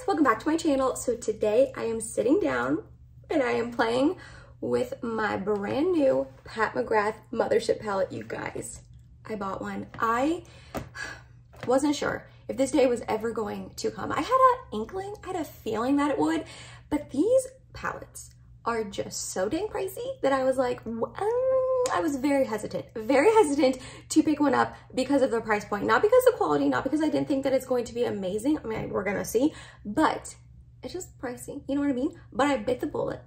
welcome back to my channel. So today I am sitting down and I am playing with my brand new Pat McGrath Mothership palette, you guys. I bought one. I wasn't sure if this day was ever going to come. I had an inkling, I had a feeling that it would, but these palettes are just so dang pricey that I was like, I was very hesitant to pick one up because of the price point. Not because of quality, not because I didn't think that it's going to be amazing. I mean, we're gonna see, but it's just pricey, you know what I mean? But I bit the bullet.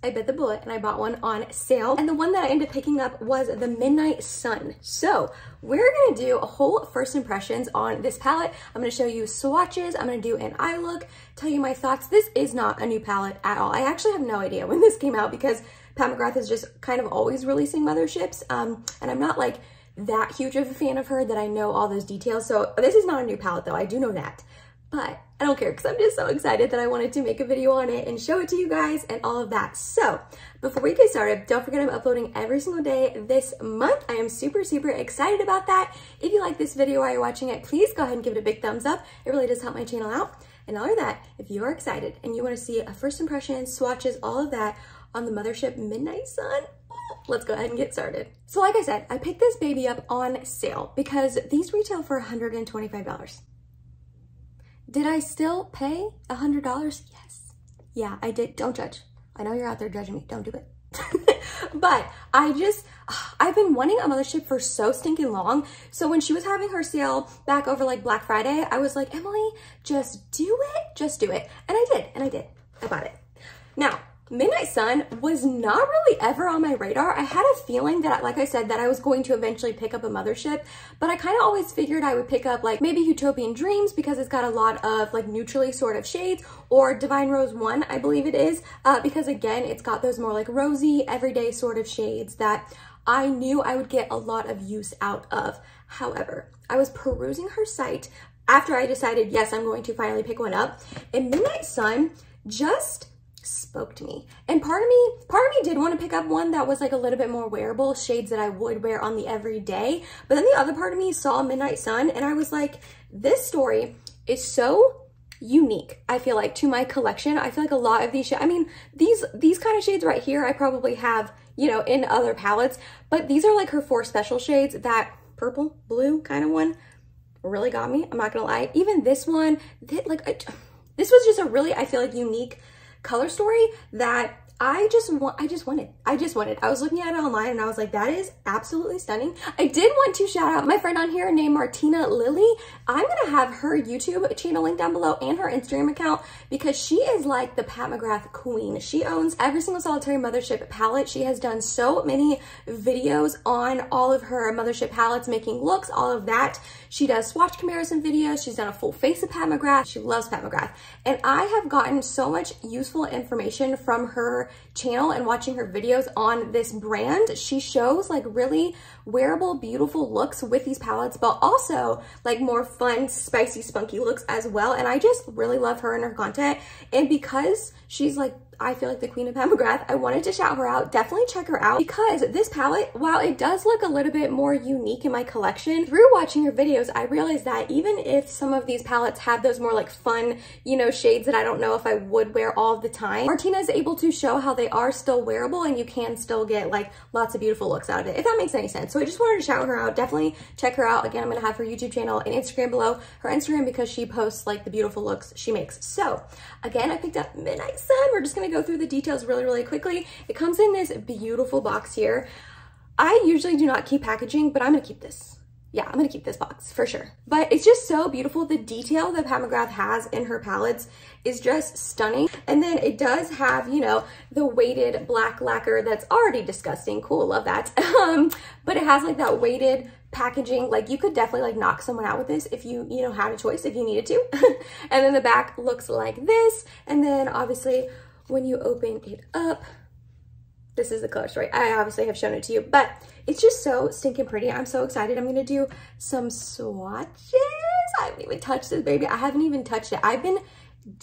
And I bought one on sale. And the one that I ended up picking up was the Midnight Sun. So we're gonna do a whole first impressions on this palette. I'm gonna show you swatches. I'm gonna do an eye look, tell you my thoughts. This is not a new palette at all. I actually have no idea when this came out because Pat McGrath is just kind of always releasing motherships. And I'm not like that huge of a fan of her that I know all those details. So this is not a new palette though, I do know that. But I don't care because I'm just so excited that I wanted to make a video on it and show it to you guys and all of that. So before we get started, don't forget I'm uploading every single day this month. I am super excited about that. If you like this video while you're watching it, please go ahead and give it a big thumbs up. It really does help my channel out. And not only that, if you are excited and you want to see a first impression, swatches, all of that on the Mothership Midnight Sun, let's go ahead and get started. So like I said, I picked this baby up on sale because these retail for $125. Did I still pay $100? Yes. Yeah, I did. Don't judge. I know you're out there judging me. Don't do it. But I've been wanting a Mothership for so stinking long. So when she was having her sale back over like Black Friday, I was like, Emily, just do it. Just do it. And I did. I bought it. Now, Midnight Sun was not really ever on my radar. I had a feeling that, like I said, that I was going to eventually pick up a Mothership, but I kind of always figured I would pick up like maybe Utopian Dreams because it's got a lot of like neutrally sort of shades, or Divine Rose 1, I believe it is, because again, it's got those more like rosy, everyday sort of shades that I knew I would get a lot of use out of. However, I was perusing her site after I decided, yes, I'm going to finally pick one up, and Midnight Sun just spoke to me. And part of me did want to pick up one that was like a little bit more wearable, shades that I would wear on the everyday. But then the other part of me saw Midnight Sun and I was like, this story is so unique, I feel like, to my collection. I feel like a lot of these, I mean, these kind of shades right here, I probably have, you know, in other palettes, but these are like her 4 special shades. That purple, blue kind of one really got me. I'm not gonna lie. Even this one, this was just a really, I feel like, unique color story that I just wanted. I was looking at it online and I was like, that is absolutely stunning. I did want to shout out my friend on here named Martina Lily. I'm gonna have her YouTube channel linked down below and her Instagram account because she is like the Pat McGrath queen. She owns every single solitary Mothership palette. She has done so many videos on all of her Mothership palettes, making looks, all of that. She does swatch comparison videos. She's done a full face of Pat McGrath. She loves Pat McGrath. And I have gotten so much useful information from her channel and watching her videos on this brand. She shows like really wearable, beautiful looks with these palettes, but also like more fun, spicy, spunky looks as well. And I just really love her and her content. And because she's like, I feel like the queen of Pat McGrath, I wanted to shout her out. Definitely check her out because this palette, while it does look a little bit more unique in my collection, through watching her videos, I realized that even if some of these palettes have those more like fun, you know, shades that I don't know if I would wear all the time, Martina is able to show how they are still wearable and you can still get like lots of beautiful looks out of it, if that makes any sense. So I just wanted to shout her out. Definitely check her out. Again, I'm gonna have her YouTube channel and Instagram below. Her Instagram because she posts like the beautiful looks she makes. So again, I picked up Midnight Sun. We're just gonna go through the details really quickly. It comes in this beautiful box here. I usually do not keep packaging, but I'm gonna keep this. Yeah, I'm gonna keep this box for sure. But it's just so beautiful. The detail that Pat McGrath has in her palettes is just stunning. And then it does have, you know, the weighted black lacquer that's already disgusting. Cool, love that. But it has like that weighted packaging. Like you could definitely like knock someone out with this if you know, had a choice, if you needed to. And then the back looks like this. And then obviously when you open it up, this is the color story. I obviously have shown it to you, but it's just so stinking pretty. I'm so excited. I'm gonna do some swatches. I haven't even touched this baby. I haven't even touched it. I've been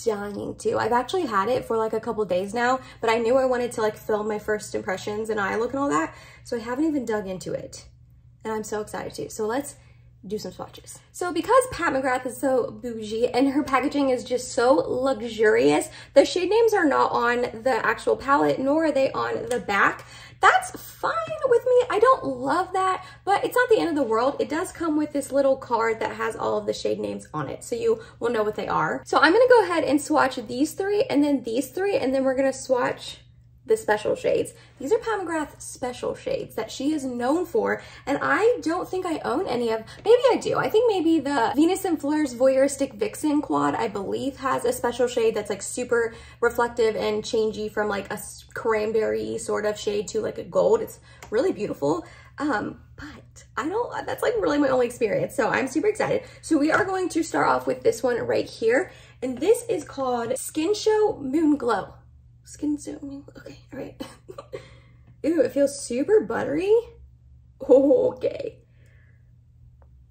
dying to. I've actually had it for like a couple days now, but I knew I wanted to like film my first impressions and eye look and all that, so I haven't even dug into it. And I'm so excited to. So let's do some swatches. So because Pat McGrath is so bougie and her packaging is just so luxurious, the shade names are not on the actual palette, nor are they on the back. That's fine with me. I don't love that, but it's not the end of the world. It does come with this little card that has all of the shade names on it, so you will know what they are. So I'm gonna go ahead and swatch these three and then these three, and then we're gonna swatch the special shades. These are Pat McGrath special shades that she is known for, and I don't think I own any of, maybe I do. I think maybe the Venus and Fleur's Voyeuristic Vixen quad, I believe, has a special shade that's like super reflective and changey from like a cranberry sort of shade to like a gold. It's really beautiful. But I don't, that's like really my only experience. So I'm super excited. So we are going to start off with this one right here. And this is called Skin Show Moon Glow. Skin Show, okay, all right. Ooh, it feels super buttery. Okay.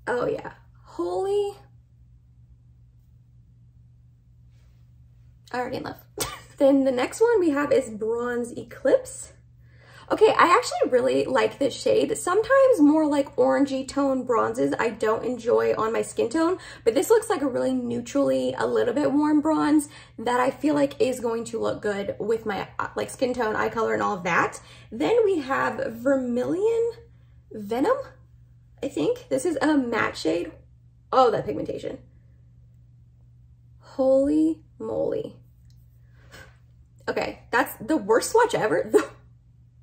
Oh yeah, holy. I already in love. Then the next one we have is Bronze Eclipse. Okay, I actually really like this shade. Sometimes more like orangey tone bronzes I don't enjoy on my skin tone, but this looks like a really neutrally, a little bit warm bronze that I feel like is going to look good with my like skin tone, eye color, and all of that. Then we have Vermilion Venom, I think. This is a matte shade. Oh, that pigmentation. Holy moly. Okay, that's the worst swatch ever.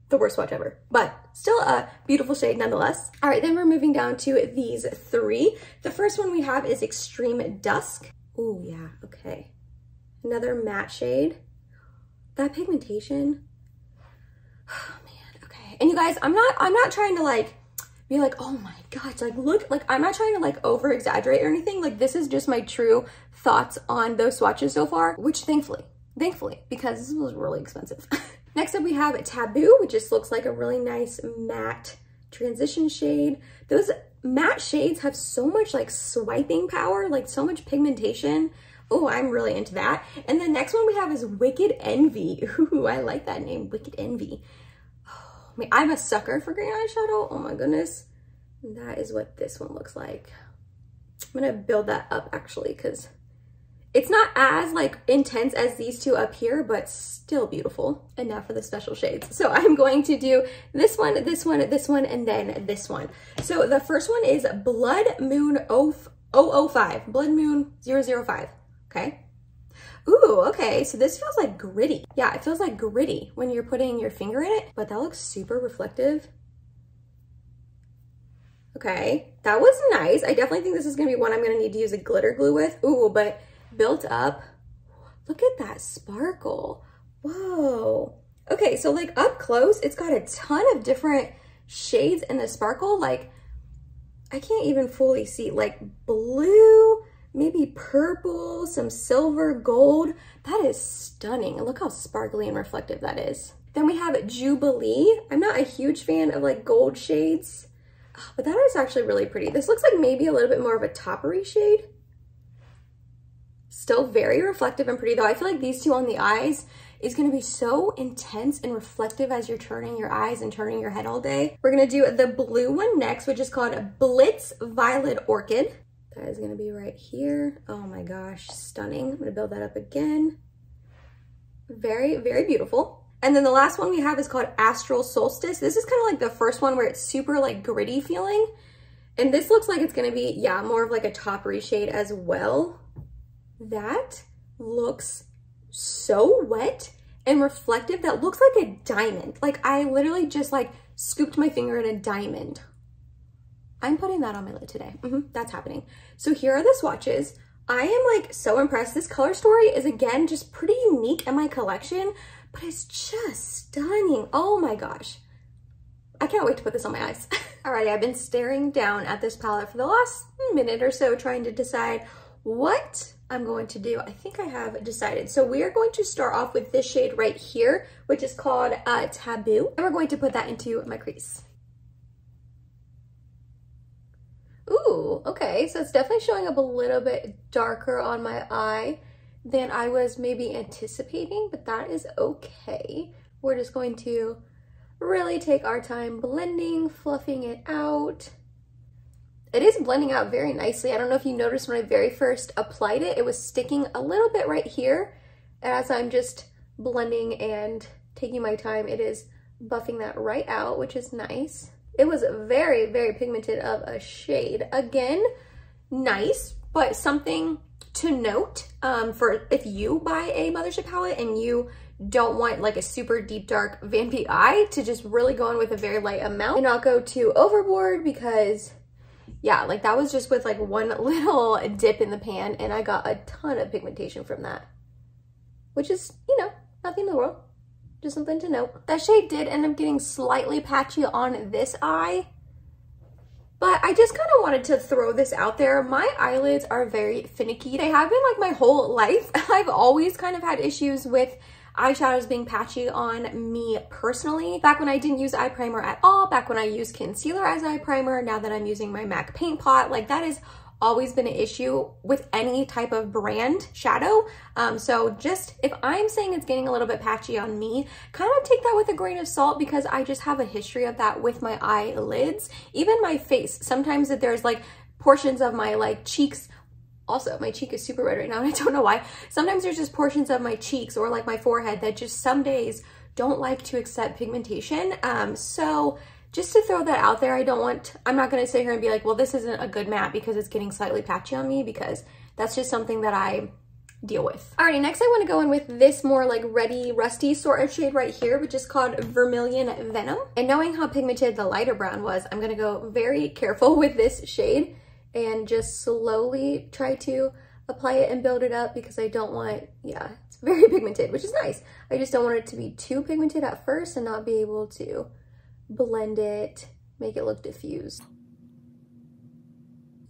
The worst swatch ever, but still a beautiful shade nonetheless. All right, then we're moving down to these three. The first one we have is Extreme Dusk. Oh yeah, okay. Another matte shade. That pigmentation, oh man, okay. And you guys, I'm not trying to like be like, oh my gosh, like look, like I'm not trying to like over exaggerate or anything. Like this is just my true thoughts on those swatches so far, which thankfully, because this was really expensive. Next up we have Taboo, which just looks like a really nice matte transition shade. Those matte shades have so much like swiping power, like so much pigmentation. Oh, I'm really into that. And the next one we have is Wicked Envy. Ooh, I like that name, Wicked Envy. Oh, I mean, I'm a sucker for green eyeshadow. Oh my goodness. That is what this one looks like. I'm gonna build that up actually, because it's not as like intense as these two up here, but still beautiful. And now for the special shades. So I'm going to do this one, this one, this one, and then this one. So the first one is Blood Moon 005, Blood Moon 005, okay? Ooh, okay, so this feels like gritty. Yeah, it feels like gritty when you're putting your finger in it, but that looks super reflective. Okay, that was nice. I definitely think this is gonna be one I'm gonna need to use a glitter glue with. Ooh, but built up. Look at that sparkle. Whoa. Okay, so like up close, it's got a ton of different shades in the sparkle. Like, I can't even fully see. Like blue, maybe purple, some silver, gold. That is stunning. And look how sparkly and reflective that is. Then we have Jubilee. I'm not a huge fan of like gold shades, but that is actually really pretty. This looks like maybe a little bit more of a toppery shade. Still very reflective and pretty though. I feel like these two on the eyes is gonna be so intense and reflective as you're turning your eyes and turning your head all day. We're gonna do the blue one next, which is called Blitz Violet Orchid. That is gonna be right here. Oh my gosh, stunning. I'm gonna build that up again. Very, very beautiful. And then the last one we have is called Astral Solstice. This is kind of like the first one where it's super like gritty feeling. And this looks like it's gonna be, yeah, more of like a toppery shade as well. That looks so wet and reflective. That looks like a diamond. Like I literally just like scooped my finger in a diamond. I'm putting that on my lid today. That's happening. So here are the swatches. I am like so impressed. This color story is again just pretty unique in my collection, but it's just stunning. Oh my gosh. I can't wait to put this on my eyes. Alrighty, I've been staring down at this palette for the last minute or so trying to decide what I'm going to do. I think I have decided. So we are going to start off with this shade right here, which is called Taboo. And we're going to put that into my crease. Ooh, okay. So it's definitely showing up a little bit darker on my eye than I was maybe anticipating, but that is okay. We're just going to really take our time blending, fluffing it out. It is blending out very nicely. I don't know if you noticed when I very first applied it, it was sticking a little bit right here. As I'm just blending and taking my time, it is buffing that right out, which is nice. It was very, very pigmented of a shade. Again, nice, but something to note for if you buy a Mothership palette and you don't want like a super deep dark Van P eye, to just really go in with a very light amount and not go too overboard, because yeah, like that was just with like one little dip in the pan and I got a ton of pigmentation from that, which is, you know, nothing in the world, just something to note. That shade did end up getting slightly patchy on this eye, but I just kind of wanted to throw this out there. My eyelids are very finicky. They have been like my whole life. I've always kind of had issues with eyeshadows being patchy on me personally. Back when I didn't use eye primer at all, back when I used concealer as eye primer, now that I'm using my MAC paint pot, like that has always been an issue with any type of brand shadow. So just, if I'm saying it's getting a little bit patchy on me, kind of take that with a grain of salt, because I just have a history of that with my eyelids. Even my face, sometimes that there's like portions of my like cheeks. Also, my cheek is super red right now and I don't know why. Sometimes there's just portions of my cheeks or like my forehead that just some days don't like to accept pigmentation. So just to throw that out there, I'm not gonna sit here and be like, well, this isn't a good matte because it's getting slightly patchy on me, because that's just something that I deal with. Alrighty, next I wanna go in with this more like reddy, rusty sort of shade right here, which is called Vermilion Venom. And knowing how pigmented the lighter brown was, I'm gonna go very careful with this shade and just slowly try to apply it and build it up, because I don't want, yeah, it's very pigmented, which is nice. I just don't want it to be too pigmented at first and not be able to blend it, make it look diffused.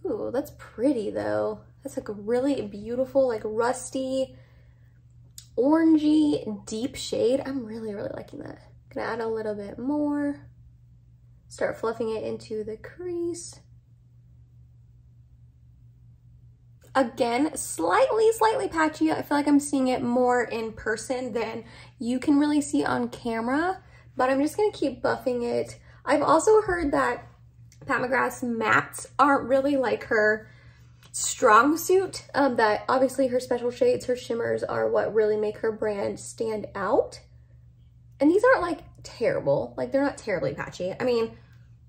Ooh, that's pretty though. That's like a really beautiful, like rusty, orangey, deep shade. I'm really, really liking that. Gonna add a little bit more. Start fluffing it into the crease. Again, slightly patchy. I feel like I'm seeing it more in person than you can really see on camera, but I'm just gonna keep buffing it. I've also heard that Pat McGrath's mattes aren't really like her strong suit, that obviously her special shades, her shimmers are what really make her brand stand out. And these aren't like terrible, like they're not terribly patchy. I mean,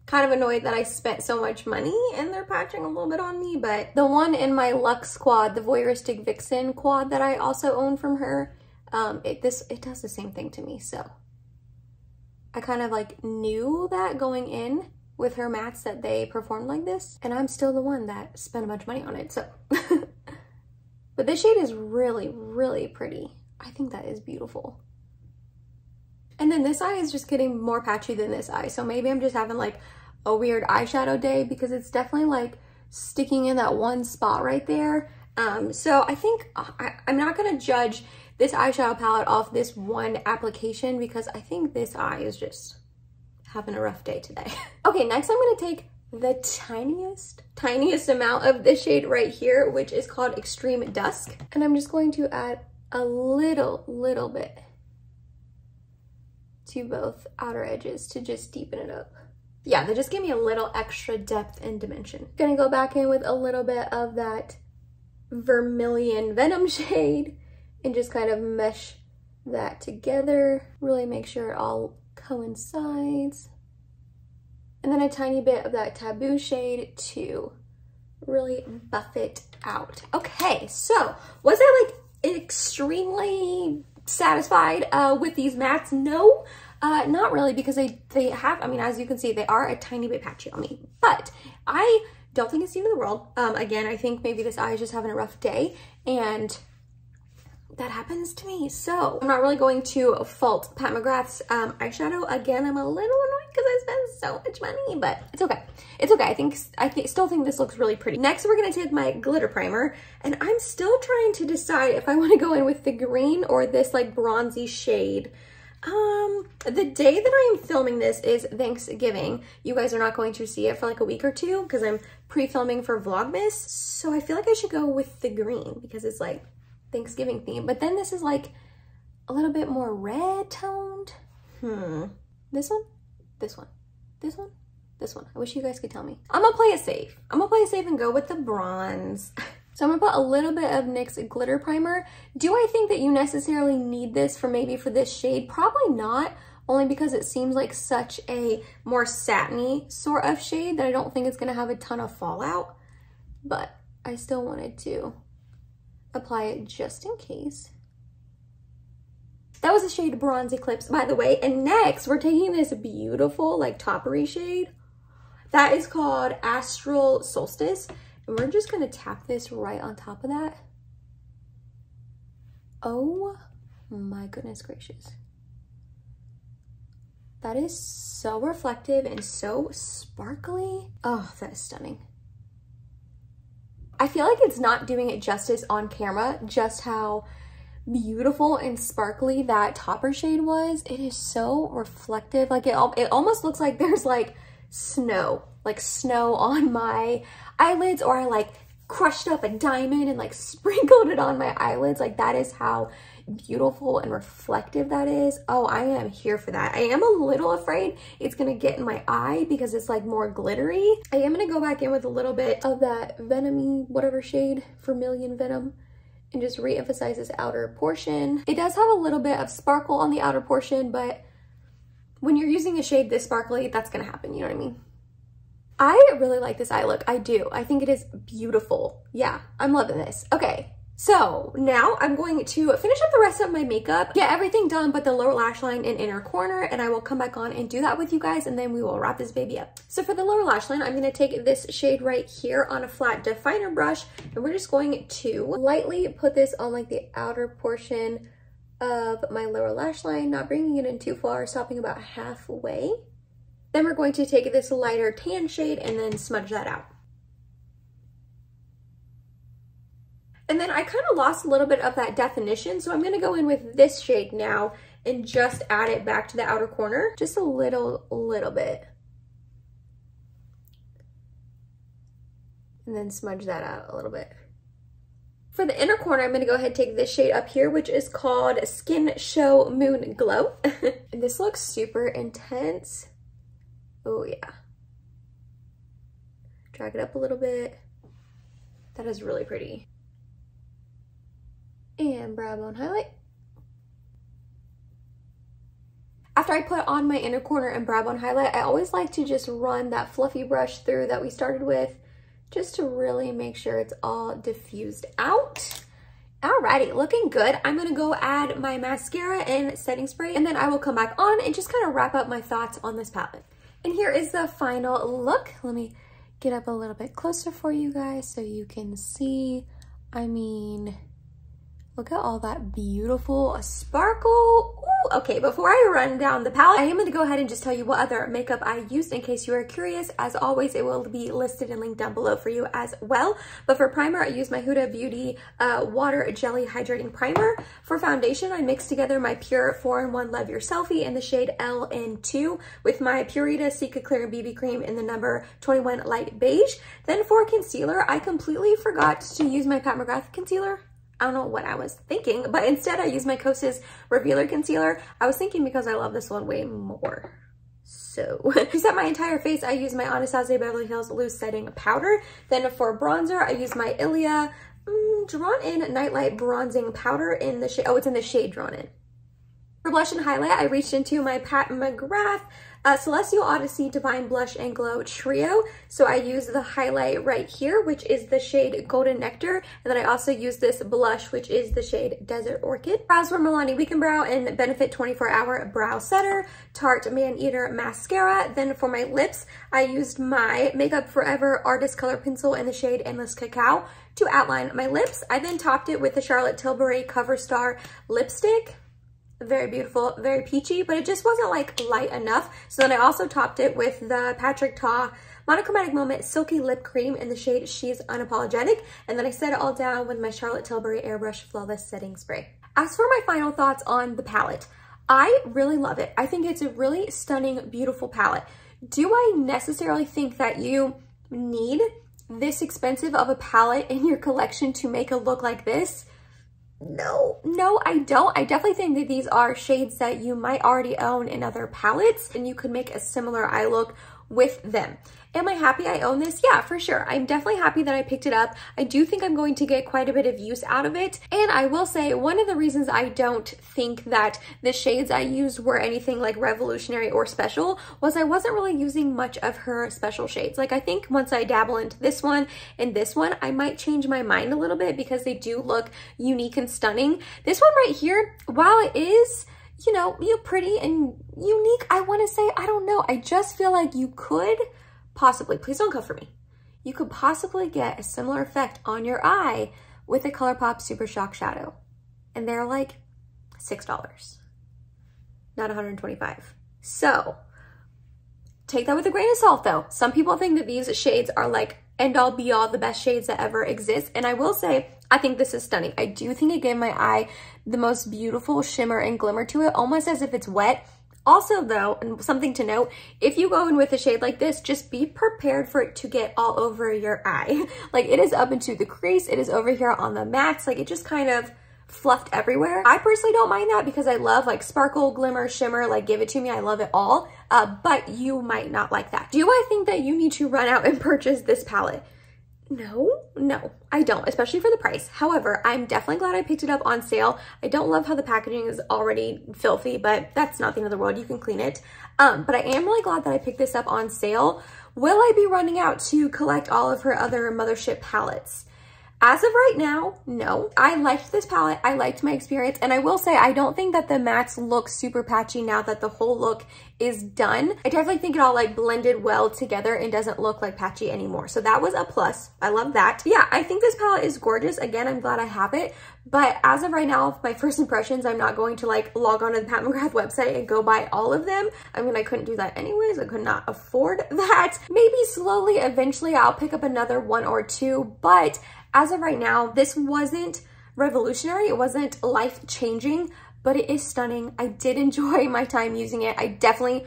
kind of annoyed that I spent so much money and they're patching a little bit on me, but the one in my Luxe quad, the Voyeuristic Vixen quad that I also own from her, it does the same thing to me. So I kind of like knew that going in with her mattes that they performed like this, and I'm still the one that spent a bunch of money on it, so. But this shade is really, really pretty. I think that is beautiful. And then this eye is just getting more patchy than this eye. So maybe I'm just having like a weird eyeshadow day, because it's definitely like sticking in that one spot right there. So I think I'm not gonna judge this eyeshadow palette off this one application, because I think this eye is just having a rough day today. Okay, next I'm gonna take the tiniest amount of this shade right here, which is called Extreme Dusk. And I'm just going to add a little bit to both outer edges to just deepen it up. Yeah, they just give me a little extra depth and dimension. Gonna go back in with a little bit of that Vermilion Venom shade and just kind of mesh that together. Really make sure it all coincides. And then a tiny bit of that Taboo shade to really buff it out. Okay, so was I like extremely satisfied with these mattes? No, not really, because they have, I mean, as you can see, they are a tiny bit patchy on me, but I don't think it's the end of the world. Again, I think maybe this eye is just having a rough day, and that happens to me. So I'm not really going to fault Pat McGrath's eyeshadow. Again, I'm a little annoyed because I spent so much money, but it's okay. It's okay. I still think this looks really pretty. Next, we're gonna take my glitter primer, and I'm still trying to decide if I want to go in with the green or this like bronzy shade. The day that I am filming this is Thanksgiving. You guys are not going to see it for like a week or two because I'm pre-filming for Vlogmas. So I feel like I should go with the green because it's like Thanksgiving theme. But then this is like a little bit more red toned. This one, this one, this one, This one. I wish you guys could tell me. I'm gonna play it safe. I'm gonna play it safe and go with the bronze. So I'm gonna put a little bit of NYX glitter primer. Do I think that you necessarily need this for maybe for this shade? Probably not, only because it seems like such a more satiny sort of shade that I don't think it's gonna have a ton of fallout, but I still wanted to apply it just in case. That was the shade Bronze Eclipse, by the way. And next, we're taking this beautiful, like, toppery shade. That is called Astral Solstice. And we're just gonna tap this right on top of that. Oh my goodness gracious. That is so reflective and so sparkly. Oh, that is stunning. I feel like it's not doing it justice on camera, just how beautiful and sparkly that topper shade was. It is so reflective. Like it almost looks like there's like snow on my eyelids, or I like crushed up a diamond and like sprinkled it on my eyelids. Like that is how beautiful and reflective that is. Oh, I am here for that. I am a little afraid it's gonna get in my eye because it's like more glittery. I am gonna go back in with a little bit of that venomy whatever shade, Vermilion Venom, and just re-emphasize this outer portion. It does have a little bit of sparkle on the outer portion, but when you're using a shade this sparkly, that's gonna happen, you know what I mean? I really like this eye look, I do. I think it is beautiful. Yeah, I'm loving this. Okay, so now I'm going to finish up the rest of my makeup, get everything done but the lower lash line and inner corner, and I will come back on and do that with you guys, and then we will wrap this baby up. So for the lower lash line, I'm gonna take this shade right here on a flat definer brush, and we're just going to lightly put this on like the outer portion of my lower lash line, not bringing it in too far, stopping about halfway. Then we're going to take this lighter tan shade and then smudge that out. And then I kind of lost a little bit of that definition, so I'm going to go in with this shade now and just add it back to the outer corner, just a little bit. And then smudge that out a little bit. For the inner corner, I'm going to go ahead and take this shade up here, which is called Skin Show Moon Glow. And this looks super intense. Oh yeah. Drag it up a little bit. That is really pretty. And brow bone highlight. After I put on my inner corner and brow bone highlight, I always like to just run that fluffy brush through that we started with, just to really make sure it's all diffused out. Alrighty, looking good. I'm gonna go add my mascara and setting spray, and then I will come back on and just kind of wrap up my thoughts on this palette. And here is the final look. Let me get up a little bit closer for you guys so you can see. I mean, look at all that beautiful sparkle. Ooh, okay, before I run down the palette, I am gonna go ahead and just tell you what other makeup I used in case you are curious. As always, it will be listed and linked down below for you as well. But for primer, I used my Huda Beauty Water Jelly Hydrating Primer. For foundation, I mixed together my Pure 4-in-1 Love Your Selfie in the shade LN2 with my Purita Cica Clear BB Cream in the number 21 Light Beige. Then for concealer, I completely forgot to use my Pat McGrath concealer. I don't know what I was thinking, but instead I used my Kosas Revealer Concealer. I was thinking because I love this one way more. So to set my entire face, I use my Anastasia Beverly Hills Loose Setting Powder. Then for bronzer, I use my Ilia Drawn In Nightlight Bronzing Powder in the shade, oh, it's in the shade Drawn In. For blush and highlight, I reached into my Pat McGrath Celestial Odyssey Divine Blush and Glow Trio. So I used the highlight right here, which is the shade Golden Nectar. And then I also used this blush, which is the shade Desert Orchid. Brows were Milani Weekend Brow and Benefit 24-Hour Brow Setter, Tarte Man Eater Mascara. Then for my lips, I used my Makeup Forever Artist Color Pencil in the shade Endless Cacao to outline my lips. I then topped it with the Charlotte Tilbury Cover Star lipstick. Very beautiful, very peachy, but it just wasn't like light enough. So then I also topped it with the Patrick Ta Monochromatic Moment Silky Lip Cream in the shade She's Unapologetic. And then I set it all down with my Charlotte Tilbury Airbrush Flawless Setting Spray. As for my final thoughts on the palette, I really love it. I think it's a really stunning, beautiful palette. Do I necessarily think that you need this expensive of a palette in your collection to make a look like this? No, I don't. I definitely think that these are shades that you might already own in other palettes, and you could make a similar eye look with them. Am I happy I own this? Yeah, for sure. I'm definitely happy that I picked it up. I do think I'm going to get quite a bit of use out of it. And I will say one of the reasons I don't think that the shades I used were anything like revolutionary or special was I wasn't really using much of her special shades. Like I think once I dabble into this one and this one, I might change my mind a little bit because they do look unique and stunning. This one right here, while it is, you know, pretty and unique, I want to say, I don't know. I just feel like you could possibly, please don't come for me, you could possibly get a similar effect on your eye with a ColourPop Super Shock Shadow. And they're like $6, not $125. So take that with a grain of salt though. Some people think that these shades are like end all be all, the best shades that ever exist. And I will say, I think this is stunning. I do think it gave my eye the most beautiful shimmer and glimmer to it, almost as if it's wet. Also though, and something to note, if you go in with a shade like this, just be prepared for it to get all over your eye. Like it is up into the crease, it is over here on the max, like it just kind of fluffed everywhere. I personally don't mind that because I love like sparkle, glimmer, shimmer, like give it to me, I love it all. But you might not like that. Do I think that you need to run out and purchase this palette? No, I don't, especially for the price. However, I'm definitely glad I picked it up on sale. I don't love how the packaging is already filthy, but that's not the end of the world. You can clean it. But I am really glad that I picked this up on sale. Will I be running out to collect all of her other Mothership palettes? As of right now, no. I liked this palette. I liked my experience. And I will say, I don't think that the mattes look super patchy now that the whole look is done. I definitely think it all like blended well together and doesn't look like patchy anymore. So that was a plus. I love that. Yeah, I think this palette is gorgeous. Again, I'm glad I have it. But as of right now, my first impressions, I'm not going to like log on to the Pat McGrath website and go buy all of them. I mean, I couldn't do that anyways. I could not afford that. Maybe slowly, eventually, I'll pick up another one or two. But as of right now, this wasn't revolutionary. It wasn't life-changing, but it is stunning. I did enjoy my time using it. I definitely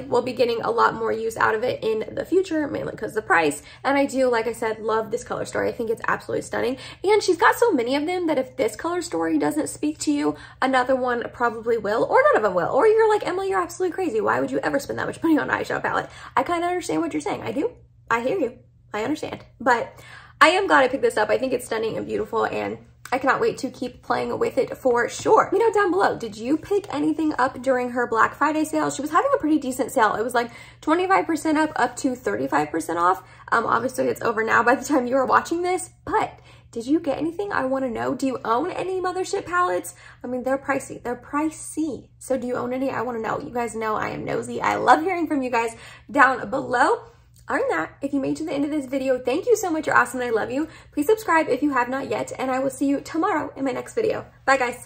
will be getting a lot more use out of it in the future, mainly because of the price. And I do, like I said, love this color story. I think it's absolutely stunning. And she's got so many of them that if this color story doesn't speak to you, another one probably will, or none of them will. Or you're like, Emily, you're absolutely crazy. Why would you ever spend that much money on an eyeshadow palette? I kind of understand what you're saying. I do. I hear you. I understand. But I am glad I picked this up. I think it's stunning and beautiful, and I cannot wait to keep playing with it for sure. Let me know down below, did you pick anything up during her Black Friday sale? She was having a pretty decent sale. It was like 25% up to 35% off. Obviously it's over now by the time you are watching this, but did you get anything? I want to know. Do you own any Mothership palettes? I mean, they're pricey. They're pricey. So do you own any? I want to know. You guys know I am nosy. I love hearing from you guys down below. Other than that, if you made it to the end of this video, thank you so much. You're awesome and I love you. Please subscribe if you have not yet, and I will see you tomorrow in my next video. Bye, guys.